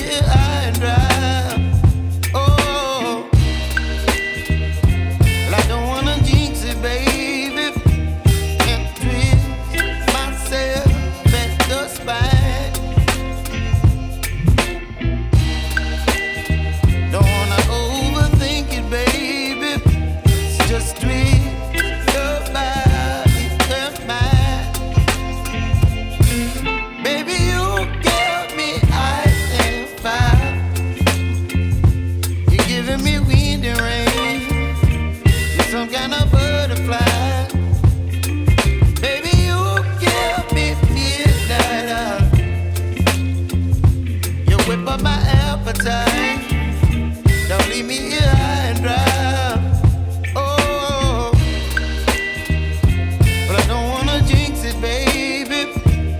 here high and dry. Oh, well, I don't wanna jinx it, baby, and twist myself at the spine. Don't wanna overthink it, baby. It's just twist your body and mine. Baby, you give me ice and fire. You're giving me wind and rain. You're some kind of butterfly. Baby, you give me midnight. You whip up my appetite. Don't leave me here high and dry. Oh, but I don't wanna jinx it, baby.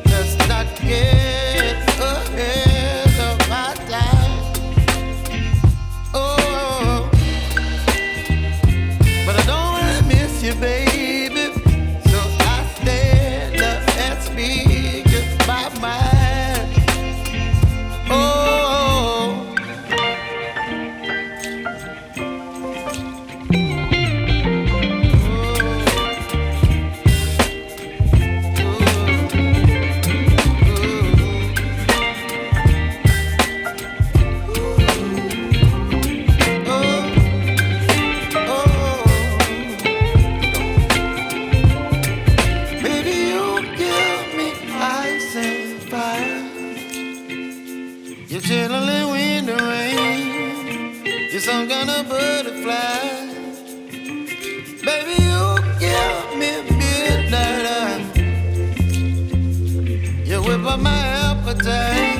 Let's not get ahead of my time. Oh, but I don't wanna miss you, baby. So I stand up and speak just my mind. Oh. Baby, you give me ice and fire. You're chilling wind and rain. You're some kind of butterfly. Baby, you give me midnight. You whip up my appetite.